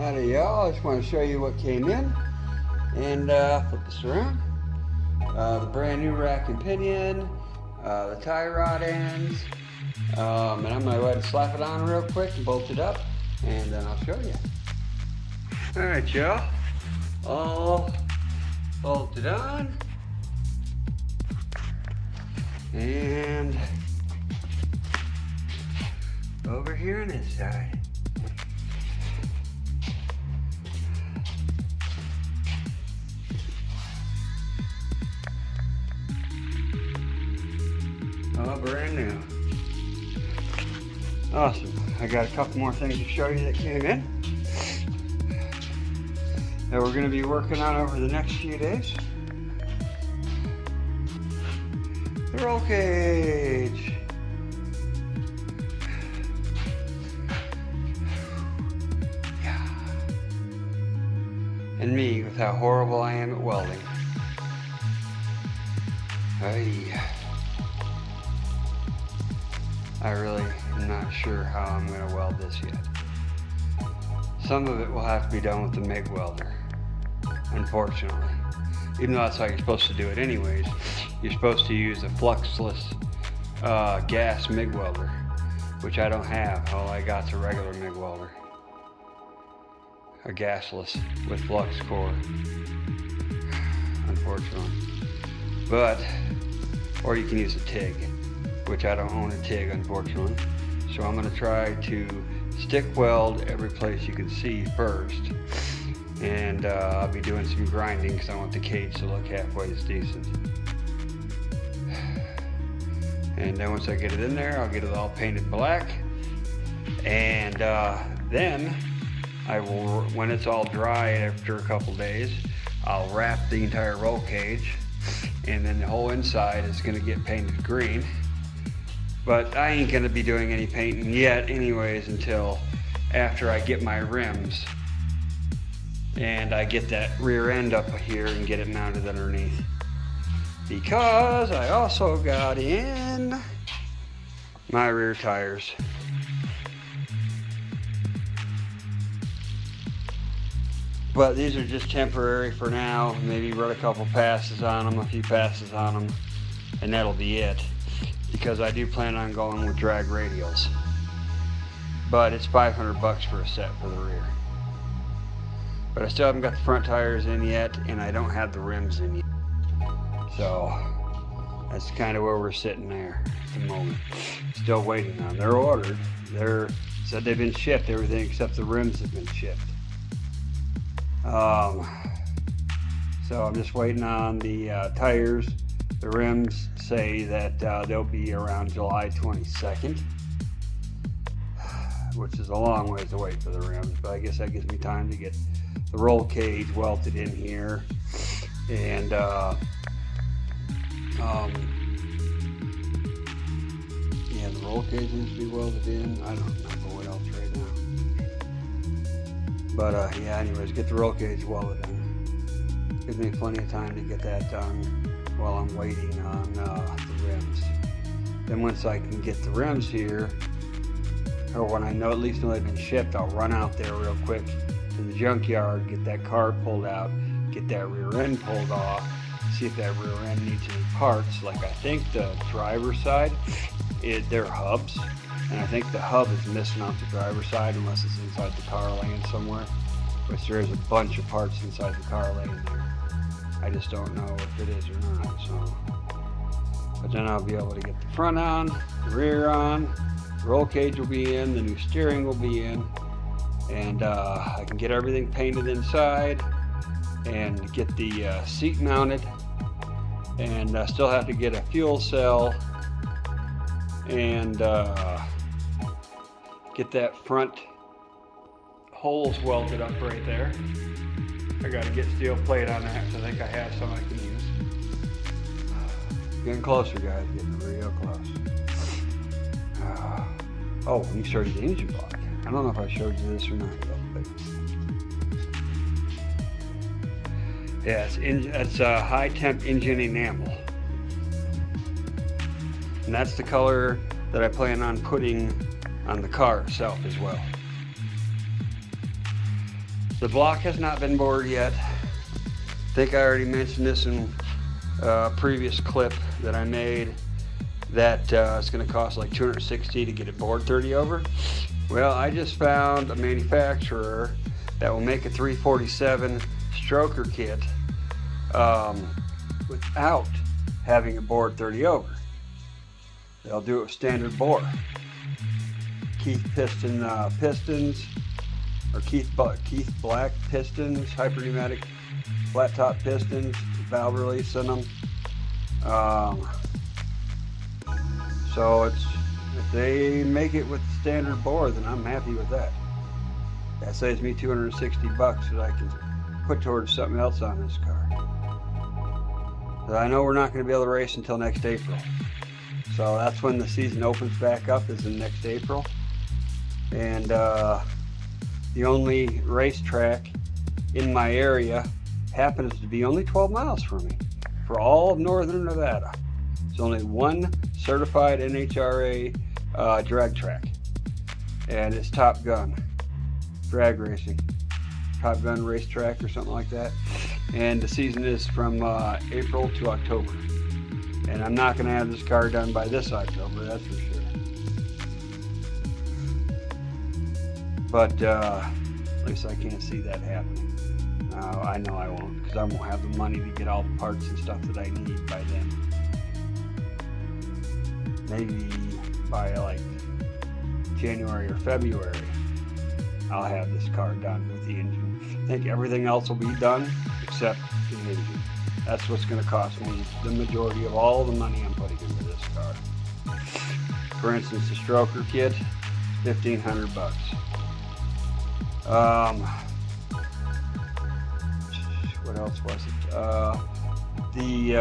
Howdy y'all, I just want to show you what came in and flip this around. The brand new rack and pinion, the tie rod ends, and I'm going to go ahead and slap it on real quick and bolt it up, and then I'll show you. Alright y'all, all bolted on, and over here on this side. Oh, brand new. Awesome. I got a couple more things to show you that came in that we're going to be working on over the next few days. The roll cage. Yeah. And me with how horrible I am at welding. I really am not sure how I'm going to weld this yet. Some of it will have to be done with the MIG welder, unfortunately. Even though that's how you're supposed to do it anyways, you're supposed to use a fluxless gas MIG welder, which I don't have. All I got's a regular MIG welder. A gasless with flux core, unfortunately. Or you can use a TIG, which I don't own a TIG, unfortunately. So I'm going to try to stick weld every place you can see first. And I'll be doing some grinding because I want the cage to look halfway as decent. And then once I get it in there, I'll get it all painted black. And then I will, when it's all dry after a couple days, I'll wrap the entire roll cage. And then the whole inside is going to get painted green. But I ain't going to be doing any painting yet anyways until after I get my rims and I get that rear end up here and get it mounted underneath. Because I also got in my rear tires. But these are just temporary for now. Maybe run a couple passes on them, a few passes on them, and that'll be it. Because I do plan on going with drag radials. But it's $500 for a set for the rear. But I still haven't got the front tires in yet, and I don't have the rims in yet. So that's kind of where we're sitting there at the moment. Still waiting on. They're ordered. Said they've been shipped, everything except the rims have been shipped. So I'm just waiting on the tires. The rims say that they'll be around July 22nd, which is a long ways to wait for the rims, but I guess that gives me time to get the roll cage welded in here, and yeah, the roll cage needs to be welded in. I don't remember what else right now, but yeah, anyways, get the roll cage welded in. Gives me plenty of time to get that done while I'm waiting on the rims. Then once I can get the rims here, or when I know at least know they've been shipped, I'll run out there real quick to the junkyard, get that car pulled out, get that rear end pulled off, see if that rear end needs any parts. Like I think the driver's side, they're hubs, and I think the hub is missing off the driver's side unless it's inside the car laying somewhere, which there is a bunch of parts inside the car laying there. I just don't know if it is or not, so. But then I'll be able to get the front on, the rear on, the roll cage will be in, the new steering will be in, and I can get everything painted inside and get the seat mounted, and I still have to get a fuel cell and get that front holes welded up right there. I got to get steel plate on that, so I think I have some I can use. Getting closer, guys, getting real close. Oh, let me show you the engine block. I don't know if I showed you this or not, but yeah, it's a high temp engine enamel, and that's the color that I plan on putting on the car itself as well. The block has not been bored yet. I think I already mentioned this in a previous clip that I made, that it's going to cost like $260 to get it bored 30 over. Well, I just found a manufacturer that will make a 347 stroker kit without having it bored 30 over. They'll do it with standard bore. Keith pistons, or Keith Black pistons, hyperneumatic flat top pistons, valve release in them. So if they make it with standard bore, then I'm happy with that. That saves me $260 that I can put towards something else on this car. But I know we're not going to be able to race until next April. So that's when the season opens back up, is in next April. And the only racetrack in my area happens to be only 12 miles from me for all of northern Nevada. It's only one certified NHRA drag track, and it's Top Gun drag racing, Top Gun racetrack or something like that. And the season is from April to October, and I'm not going to have this car done by this October, that's for sure. But at least I can't see that happening. I know I won't, because I won't have the money to get all the parts and stuff that I need by then. Maybe by like January or February, I'll have this car done with the engine. I think everything else will be done except the engine. That's what's going to cost me the majority of all the money I'm putting into this car. For instance, the stroker kit, $1,500. What else was it? The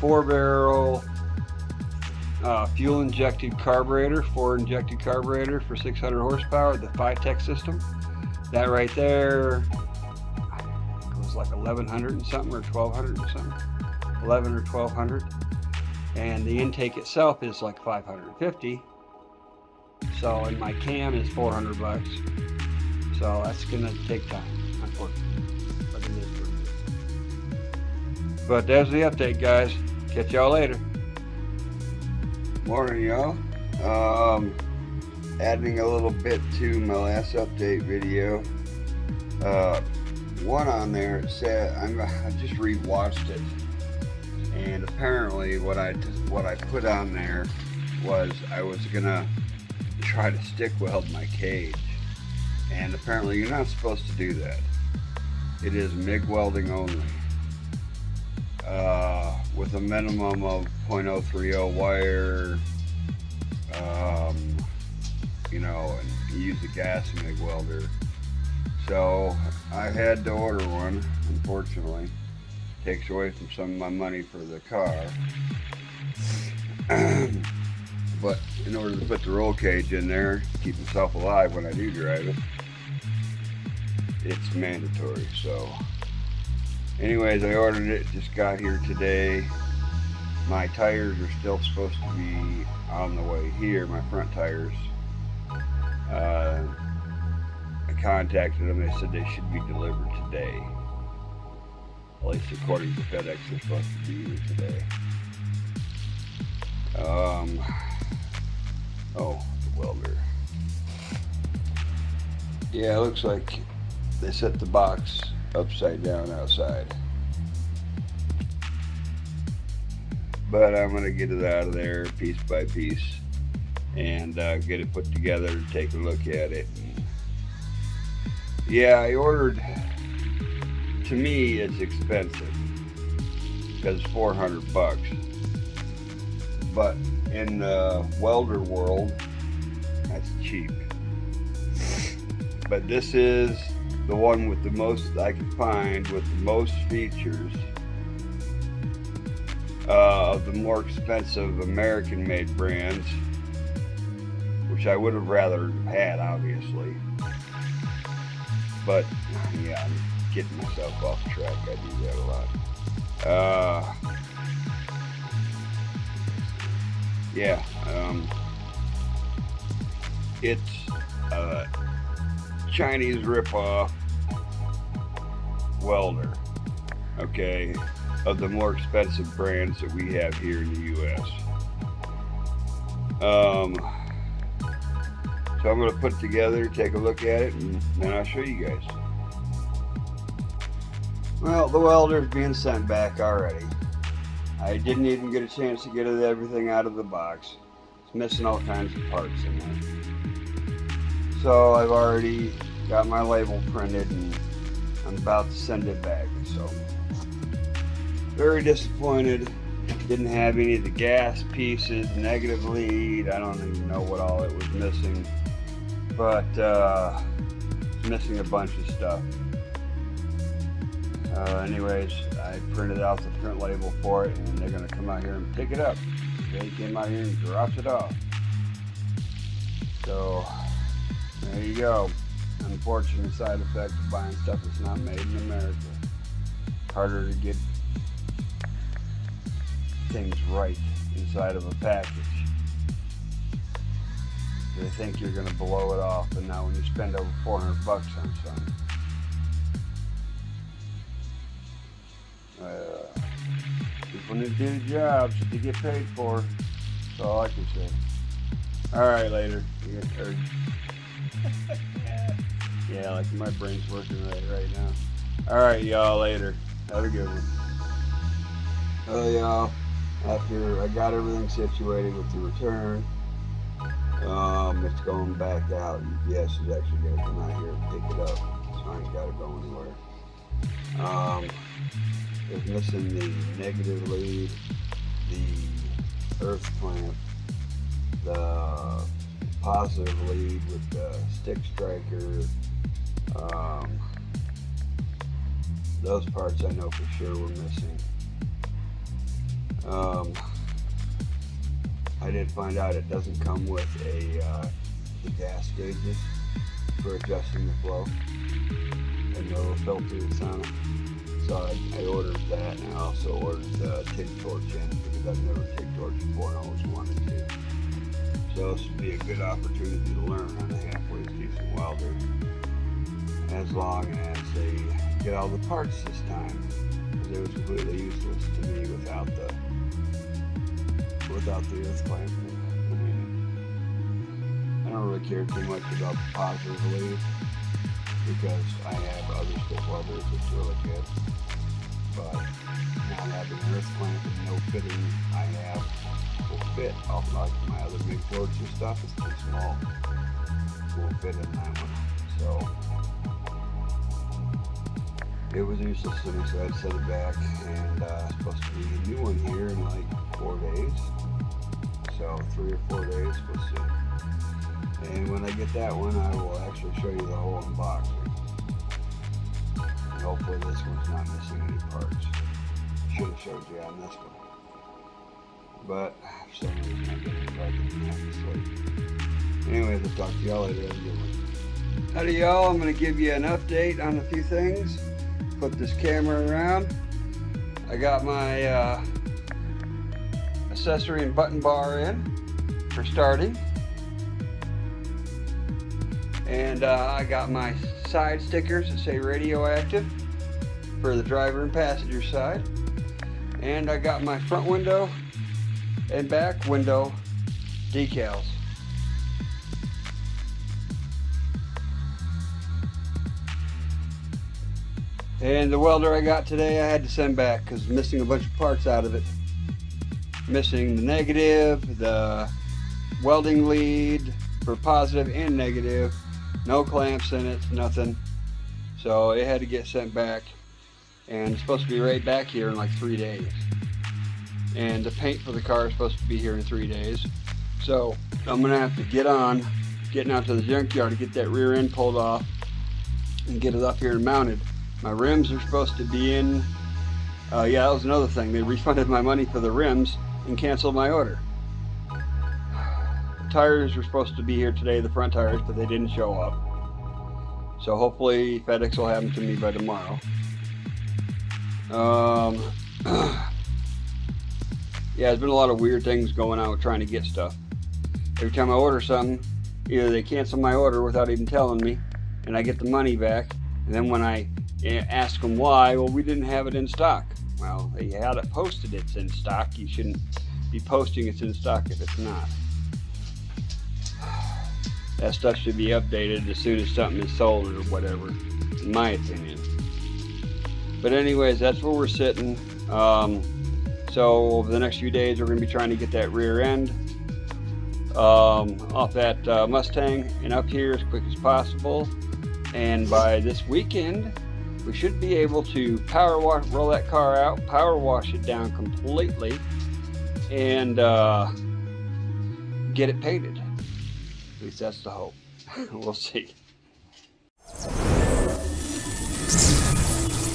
4-barrel fuel injected carburetor, 4-injected carburetor for 600 horsepower, the 5-tech system. That right there was like 1,100 and something, or 1,200 and something, 11 or 1,200. And the intake itself is like 550. So, and my cam is $400. So that's gonna take time, unfortunately. But it is what it is. But there's the update, guys. Catch y'all later. Morning, y'all. Adding a little bit to my last update video. One on there, it said, I just rewatched it, and apparently what I put on there was I was gonna try to stick weld my cage, and apparently you're not supposed to do that. It is MIG welding only, with a minimum of .030 wire, and you use a gas MIG welder. So I had to order one, unfortunately. Takes away from some of my money for the car. But in order to put the roll cage in there, keep myself alive when I do drive it, it's mandatory. So anyways, I ordered it, just got here today. My tires are still supposed to be on the way here, my front tires. I contacted them, they said they should be delivered today. At least according to FedEx, they're supposed to be here today. Oh, the welder. Yeah, it looks like they set the box upside down outside. But I'm going to get it out of there piece by piece and get it put together to take a look at it. Yeah, I ordered, to me it's expensive because it's $400. But in the welder world, that's cheap. But this is the one with the most I could find, with the most features of the more expensive American-made brands, which I would have rather had, obviously. But yeah, I'm getting myself off track. I do that a lot. Yeah, it's Chinese ripoff welder, okay, of the more expensive brands that we have here in the U.S. So I'm going to put it together, take a look at it, and then I'll show you guys. Well, the welder's being sent back already. I didn't even get a chance to get everything out of the box. It's missing all kinds of parts in there. So I've already got my label printed and I'm about to send it back. So very disappointed. Didn't have any of the gas pieces, negative lead. I don't even know what all it was missing. But it's missing a bunch of stuff. Anyways, I printed out the print label for it, and they're going to come out here and pick it up. They came out here and dropped it off. So there you go. Unfortunate side effect of buying stuff that's not made in America. Harder to get things right inside of a package. They think you're going to blow it off, and now when you spend over $400 on something, people need to do the jobs that they get paid for. That's all I can say. Alright, later. Yeah, like my brain's working right now. Alright, y'all, later. Have a good one. Oh, y'all, after I got everything situated with the return, it's going back out. UPS is actually going to come out here and pick it up, so I ain't got to go anywhere. It's missing the negative lead, the earth clamp, the positive lead with the stick striker. Those parts I know for sure were missing. I did find out it doesn't come with the gas gauges for adjusting the flow and the little filter that's on it. So I ordered that, and I also ordered the TIG torch in because I've never TIG torched before and always wanted to. So this would be a good opportunity to learn on a halfway decent welder, as long as they get all the parts this time, because it was completely useless to me without the earth clamp. I mean, I don't really care too much about the positive lead because I have other stick welders that's really good. But not having an earth clamp and no fitting I have will fit off like my other big torch and stuff. It's too small. It won't fit in that one. So it was useless to me, so I had to set it back, and it's supposed to be a new one here in like 4 days. So 3 or 4 days, we'll see. And when I get that one, I will actually show you the whole unboxing. And hopefully this one's not missing any parts. Should have showed you on this one. But for some reason I didn't like it and have to sleep. Anyways, I'll talk to y'all later. Have a good one. Howdy y'all, I'm going to give you an update on a few things. Put this camera around. I got my accessory and button bar in for starting. And I got my side stickers that say Radioactive for the driver and passenger side. And I got my front window and back window decals. And the welder I got today I had to send back because missing a bunch of parts out of it. Missing the negative, the welding lead for positive and negative, no clamps in it, nothing. So it had to get sent back, and it's supposed to be right back here in like 3 days. And the paint for the car is supposed to be here in 3 days. So I'm gonna have to getting out to the junkyard to get that rear end pulled off and get it up here and mounted. My rims are supposed to be in. Yeah, that was another thing. They refunded my money for the rims and canceled my order. The tires were supposed to be here today, the front tires, but they didn't show up. So hopefully FedEx will have them to me by tomorrow. Yeah, there's been a lot of weird things going on with trying to get stuff. Every time I order something, either they cancel my order without even telling me, and I get the money back. And then when I ask them why, well, we didn't have it in stock. Well, they had it posted it's in stock. You shouldn't be posting it's in stock if it's not. That stuff should be updated as soon as something is sold or whatever, in my opinion. But anyways, that's where we're sitting. So over the next few days, we're going to be trying to get that rear end off that Mustang and up here as quick as possible. And by this weekend, we should be able to roll that car out, power wash it down completely, and get it painted. At least that's the hope. We'll see.